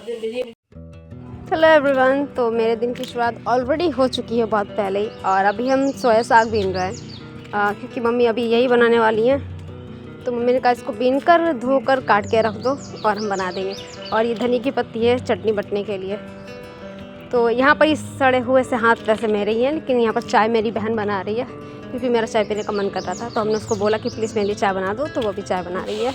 Hello everyone, तो मेरे दिन की शुरुआत ऑलरेडी हो चुकी है बहुत पहले ही। और अभी हम सोया साग बीन रहे हैं क्योंकि मम्मी अभी यही बनाने वाली हैं। तो मम्मी ने कहा इसको बीन कर धोकर काट के रख दो और हम बना देंगे। और ये धनिया की पत्ती है चटनी बटने के लिए। तो यहाँ पर इस सड़े हुए से हाथ वैसे मेरे ही हैं, लेकिन यहाँ पर चाय मेरी बहन बना रही है क्योंकि मेरा चाय पीने का मन कर रहा था। तो हमने उसको बोला कि प्लीज़ मेरे लिए चाय बना दो, तो वो भी चाय बना रही है।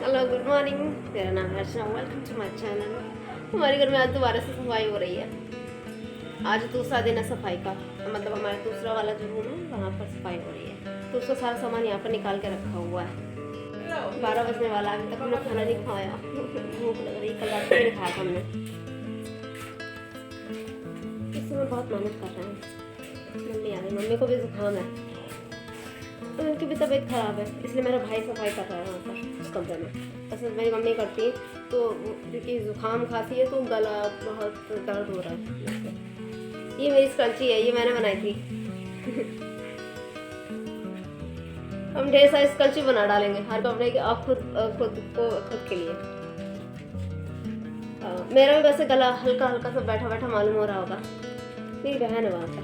Hello, good morning. मेरा नाम है अर्चना, वेलकम टू माय चैनल। हमारे घर में आज दोबारा से सफाई हो रही है। आज दूसरा दिन है सफाई का, मतलब हमारा दूसरा वाला जो रूम है वहाँ पर सफाई हो रही है। तो उसका सारा सामान यहाँ पर निकाल के रखा हुआ है। 12 बजने वाला, अभी तक हमने खाना नहीं खाया। भूख लग रही, कल रात में खाया हमने। इस समय बहुत मेहनत कर रहे हैं। मम्मी आ गई, मम्मी को भी जुकाम है तो उनकी भी तबीयत ख़राब है, इसलिए मेरा भाई सफाई कर रहा है वहाँ पर उस कमरे में। ऐसे मेरी मम्मी करती है तो क्योंकि ज़ुकाम खांसी है तो गला बहुत दर्द हो रहा है। ये मेरी स्क्रंची है, ये मैंने बनाई थी। हम ढेर सारी स्क्रंची बना डालेंगे हर कमरे के, आप खुद के लिए। मेरा भी वैसे गला हल्का हल्का सा बैठा बैठा मालूम हो रहा होगा। मेरी बहन है वहाँ पर,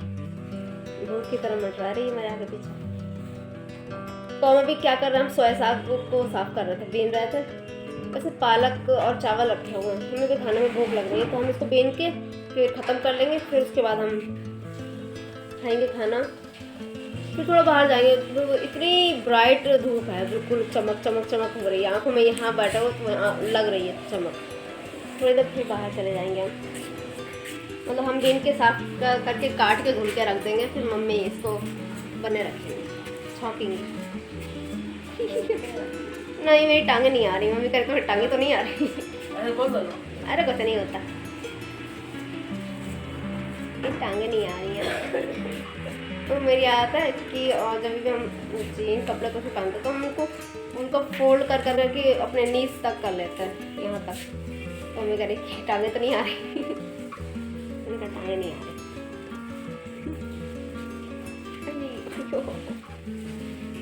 भूत की तरह मंडरा रही है मेरे आगे पीछे। तो हम अभी क्या कर रहे हैं, हम सोया साग को साफ़ कर रहे थे, बीन रहे थे। वैसे पालक और चावल रखे हुए हैं, हमें भी खाने में भूख लग रही है तो हम इसको बीन के फिर ख़त्म कर लेंगे। फिर उसके बाद हम खाएंगे खाना, फिर थोड़ा बाहर जाएंगे। तो इतनी ब्राइट धूप है, बिल्कुल चमक चमक चमक हो रही है आँखों में। यहाँ बैठा हो तो लग रही है चमक। थोड़ी देर फिर बाहर चले जाएंगे हम, मतलब हम बीन के साफ करके काट के धुल के रख देंगे। फिर मम्मी इसको बने रखेंगे, छौंकेंगे। नहीं, मेरी टांगे नहीं आ रही। मम्मी करके मेरी टांगे तो नहीं आ रही। अरे कुछ नहीं होता, मेरी टांगे नहीं आ रही हैं। तो मेरी आदत है कि जब भी हम जीन कपड़े को पहनते तो हम उनको फोल्ड कर करके अपने नीज तक कर लेते हैं, यहाँ तक। तो मम्मी कह रही टांगे तो नहीं आ रही। उनका टांगे नहीं आ रही।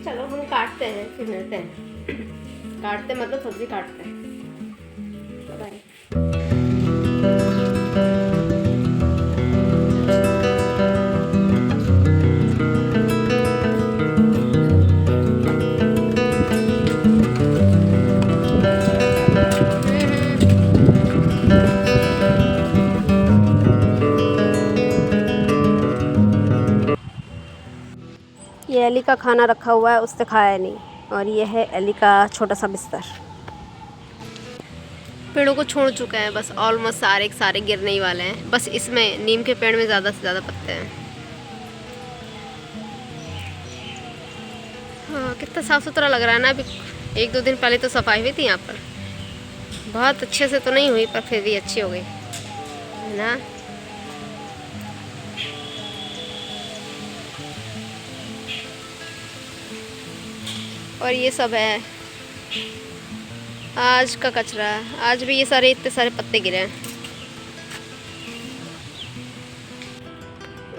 चलो हम काटते हैं, फिर मिलते हैं। काटते मतलब सब्जी काटते हैं। बाय। ये एली का खाना रखा हुआ है, उससे खाया नहीं। और ये है एली का छोटा सा बिस्तर। पेड़ों को छोड़ चुके हैं, बस ऑलमोस्ट सारे गिरने ही वाले हैं। बस इसमें नीम के पेड़ में ज़्यादा से ज़्यादा पत्ते हैं। हाँ, कितना साफ़ सुथरा लग रहा है ना। अभी 1-2 दिन पहले तो सफाई हुई थी यहाँ पर, बहुत अच्छे से तो नहीं हुई पर फिर भी अच्छी हो गई है ना। और ये सब है आज का कचरा। आज भी ये इतने सारे पत्ते गिरे हैं।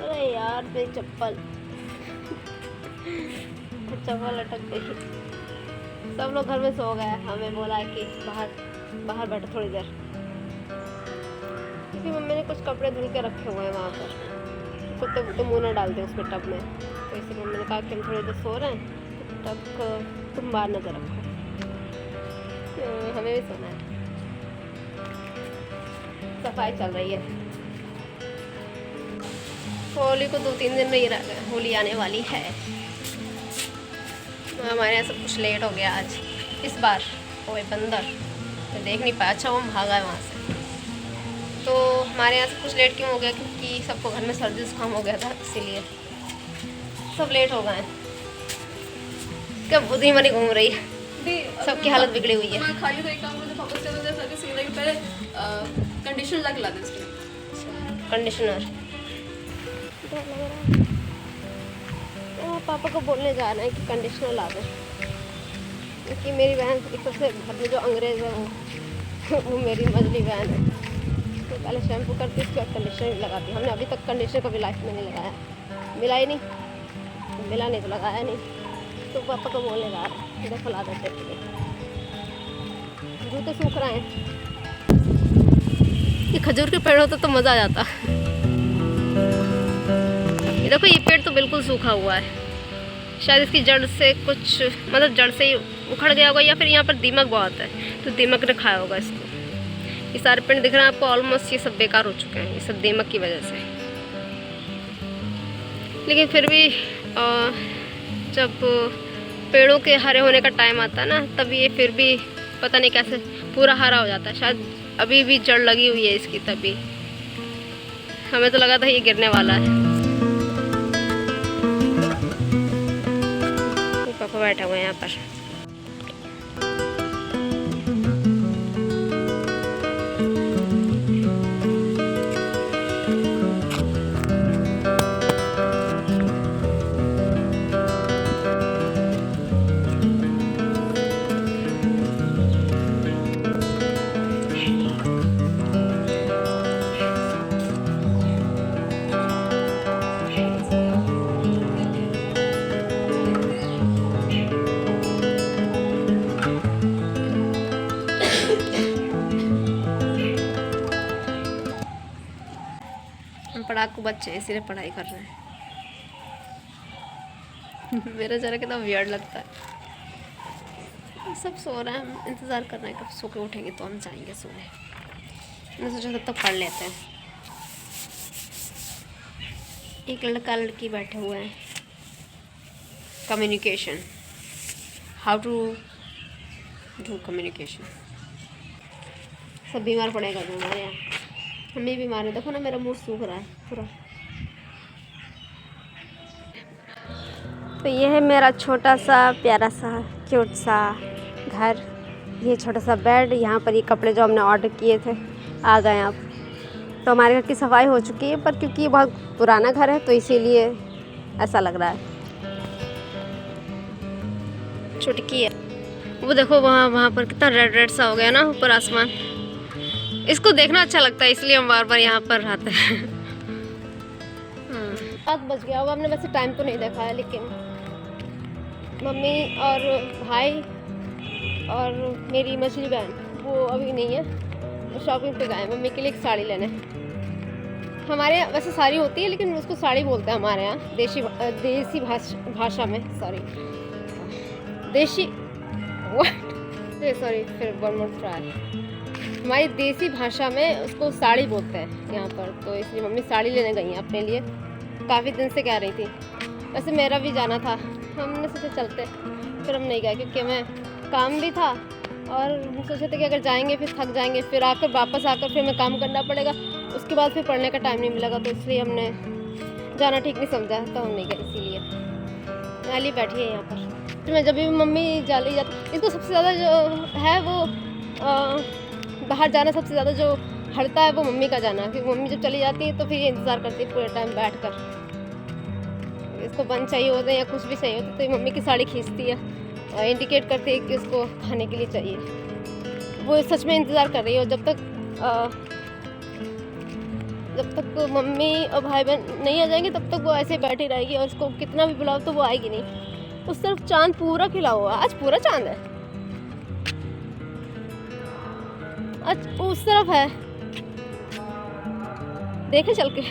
अरे यार, मेरी चप्पल लटक गई। सब लोग घर में सो गए, हमें बोला है कि बाहर बैठो थोड़ी देर, क्योंकि मम्मी ने कुछ कपड़े धुल के रखे हुए हैं वहाँ पर। कुत्ते तो मुँह न डाल दे उसमें टब में, तो इसलिए मम्मी ने कहा कि हम थोड़ी देर सो रहे हैं, तब तुम बाहर नजर रखो। हमें भी सोना है। सफाई चल रही है। होली को 2-3 दिन में ही रह गए, होली आने वाली है। हमारे यहाँ सब कुछ लेट हो गया आज इस बार। ओए बंदर, तो देख नहीं पाया। अच्छा वो भागा है वहाँ से। तो हमारे यहाँ से कुछ लेट क्यों हो गया, क्योंकि सबको घर में सर्दी जुकाम हो गया था, इसीलिए सब लेट हो गए। क्या बुद्धि मनी घूम रही है, सबकी हालत बिगड़ी हुई है। खाली तो एक काम मुझे वापस चलो जैसा कि सीने के पहले कंडीशनर लगा दे इसके। कंडीशनर पापा को बोलने जा रहे हैं कि कंडीशनर ला दें, क्योंकि मेरी बहन एक सबसे घर में जो अंग्रेज़ है वो मेरी मजली बहन है। तो पहले शैम्पू करती उसके बाद कंडीशनर लगाती। हमने अभी तक कंडीशनर कभी लाइफ में नहीं लगाया, मिला ही नहीं, मिला नहीं तो लगाया नहीं। तो पापा को बोलने जा रहे हैं, देखो ला देते थे। जूते सूख रहे हैं। ये खजूर के पेड़ होते तो मज़ा आ जाता। ये देखो, ये पेड़ तो बिल्कुल सूखा हुआ है। शायद इसकी जड़ से कुछ, मतलब जड़ से ही उखड़ गया होगा, या फिर यहाँ पर दीमक बहुत है तो दीमक ने खाया होगा इसको। ये सारे पेड़ दिख रहे हैं आपको, ऑलमोस्ट ये सब बेकार हो चुके हैं, ये सब दीमक की वजह से। लेकिन फिर भी जब पेड़ों के हरे होने का टाइम आता है ना, तब ये फिर भी पता नहीं कैसे पूरा हरा हो जाता है। शायद अभी भी जड़ लगी हुई है इसकी, तभी हमें तो लगा था ये गिरने वाला है। पापा बैठे हुए हैं यहाँ पर। पढ़ाकू बच्चे हैं, इसीलिए पढ़ाई कर रहे हैं। मेरा जरा कितना वियर्ड लगता है। सब सो रहे हैं, हम इंतज़ार कर रहे हैं कब सो के उठेंगे तो हम जाएंगे सोने। मैंने सोचा तब तक पढ़ लेते हैं। एक लड़का लड़की बैठे हुए हैं। Communication, how to do communication. सब बीमार पड़ेगा हमारे यहाँ, हम भी बीमार हैं। देखो ना, मेरा मुंह सूख रहा है पूरा। तो ये है मेरा छोटा सा प्यारा सा क्यूट सा घर। ये छोटा सा बेड, यहाँ पर ये कपड़े जो हमने ऑर्डर किए थे आ गए अब। तो हमारे घर की सफाई हो चुकी है, पर क्योंकि ये बहुत पुराना घर है तो इसीलिए ऐसा लग रहा है। चुटकी है वो, देखो वहाँ पर कितना रेड रेड सा हो गया ना ऊपर आसमान। इसको देखना अच्छा लगता है, इसलिए हम बार बार यहाँ पर आते हैं। 7 बज गया। अब हमने वैसे टाइम तो नहीं देखा है, लेकिन मम्मी और भाई और मेरी मछली बहन वो अभी नहीं है, वो शॉपिंग पे गए मम्मी के लिए एक साड़ी लेने। हमारे यहाँ वैसे साड़ी होती है, लेकिन उसको साड़ी बोलते हैं हमारे यहाँ देसी भाषा में। सॉरी, देसी सॉरी फिर वन मोर ट्राई। हमारी देसी भाषा में उसको साड़ी बोलते हैं यहाँ पर। तो इसलिए मम्मी साड़ी लेने गई हैं अपने लिए, काफ़ी दिन से कह रही थी। वैसे मेरा भी जाना था, हमने सोचा चलते, फिर हम नहीं गए क्योंकि हमें काम भी था और हम सोचे थे कि अगर जाएंगे फिर थक जाएंगे, फिर आकर वापस आकर फिर हमें काम करना पड़ेगा, उसके बाद फिर पढ़ने का टाइम नहीं मिलेगा। तो इसलिए हमने जाना ठीक नहीं समझा, तो हम नहीं गए। इसीलिए नाली बैठी है यहाँ पर। तो मैं जब भी मम्मी जाती, इसको सबसे ज़्यादा जो है वो बाहर जाना सबसे ज़्यादा जो हड़ता है वो मम्मी का जाना, क्योंकि मम्मी जब चली जाती है तो फिर ये इंतज़ार करती है पूरे टाइम बैठकर। इसको बन चाहिए होता है या कुछ भी चाहिए होता है तो ये मम्मी की साड़ी खींचती है, इंडिकेट करती है कि उसको खाने के लिए चाहिए। वो सच में इंतज़ार कर रही है। और जब तक मम्मी और भाई बहन नहीं आ जाएंगे तब तक वो ऐसे बैठी रहेगी, और उसको कितना भी बुलाओ तो वो आएगी नहीं। उस तरफ चांद पूरा खिला हुआ, आज पूरा चांद है। आज उस तरफ है, देखें चल के।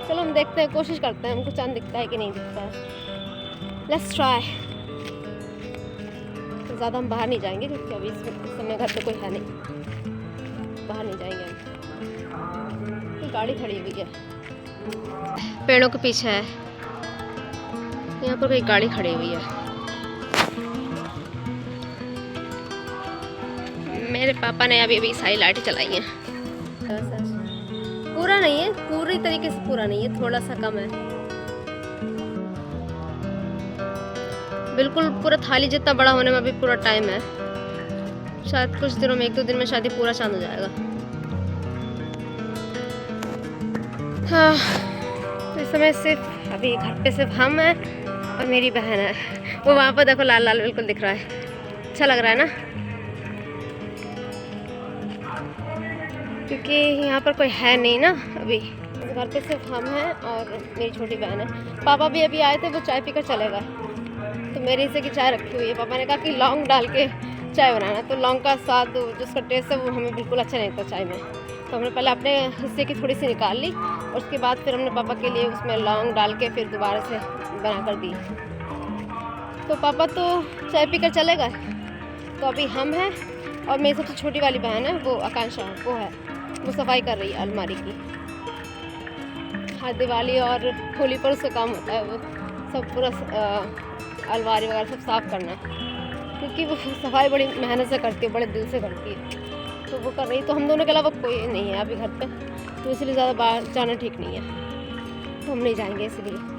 चलो हम देखते हैं, कोशिश करते हैं, हमको चांद दिखता है कि नहीं दिखता है। Let's try. तो ज़्यादा हम बाहर नहीं जाएंगे क्योंकि अभी इस समय घर पे कोई है नहीं, बाहर नहीं जाएंगे हम। तो गाड़ी खड़ी हुई है पेड़ों के पीछे है, यहाँ पर कोई गाड़ी खड़ी हुई है। मेरे पापा ने अभी सारी लाइटें चलाई हैं। पूरा नहीं है, पूरी तरीके से पूरा नहीं है, थोड़ा सा कम है। बिल्कुल पूरा थाली जितना बड़ा होने में अभी पूरा टाइम है। शायद कुछ दिनों में, 1-2 दिन में शायद पूरा चांद हो जाएगा। हाँ, तो इस समय सिर्फ अभी घर पे सिर्फ हम हैं और मेरी बहन है। वो वहाँ पर देखो लाल लाल बिल्कुल दिख रहा है, अच्छा लग रहा है ना, क्योंकि यहाँ पर कोई है नहीं ना अभी। घर पे सिर्फ हम हैं और मेरी छोटी बहन है। पापा भी अभी आए थे, वो चाय पीकर चले गए, तो मेरे हिस्से की चाय रखी हुई है। पापा ने कहा कि लौंग डाल के चाय बनाना। तो लौंग का स्वाद जो उसका टेस्ट है वो हमें बिल्कुल अच्छा नहीं लगता चाय में। तो हमने पहले अपने हिस्से की थोड़ी सी निकाल ली और उसके बाद फिर हमने पापा के लिए उसमें लौंग डाल के फिर दोबारा से बना कर दी। तो पापा तो चाय पीकर चले गए, तो अभी हम हैं और मेरी सबसे छोटी वाली बहन है वो आकांक्षा, वो सफाई कर रही है अलमारी की। हाँ, दिवाली और होली पर उसका काम होता है वो सब पूरा अलमारी वगैरह सब साफ़ करना, क्योंकि वो सफाई बड़ी मेहनत से करती है, बड़े दिल से करती है। तो वो कर रही, तो हम दोनों के अलावा कोई नहीं है अभी घर पे, तो इसलिए ज़्यादा बाहर जाना ठीक नहीं है, तो हम नहीं जाएंगे इसलिए।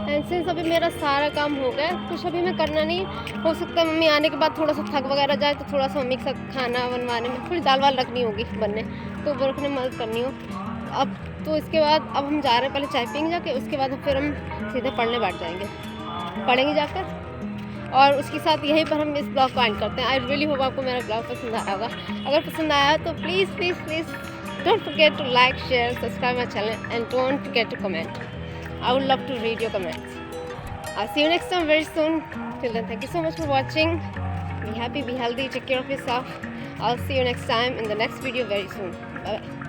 एंड सिंस अभी मेरा सारा काम हो गया, कुछ अभी मैं करना नहीं। हो सकता है मम्मी आने के बाद थोड़ा सा थक वगैरह जाए तो थोड़ा सा मम्मी के साथ खाना बनवाने में थोड़ी दाल वाल रखनी होगी बनने, तो वो रखने में मदद करनी हो। अब तो इसके बाद अब हम जा रहे हैं, पहले चाय पियेंगे जाके, उसके बाद फिर हम सीधे पढ़ने बैठ जाएंगे, पढ़ेंगे जाकर। और उसके साथ यहीं पर हम इस ब्लॉग को एंड करते हैं। आई रियली होप आपको मेरा ब्लॉग पसंद आया होगा। अगर पसंद आया तो please please please don't forget to like, share, subscribe my channel and don't forget to comment. I would love to read your comments. I'll see you next time very soon. Till then, thank you so much for watching. Be happy, be healthy, take care of yourself. I'll see you next time in the next video very soon. Bye bye.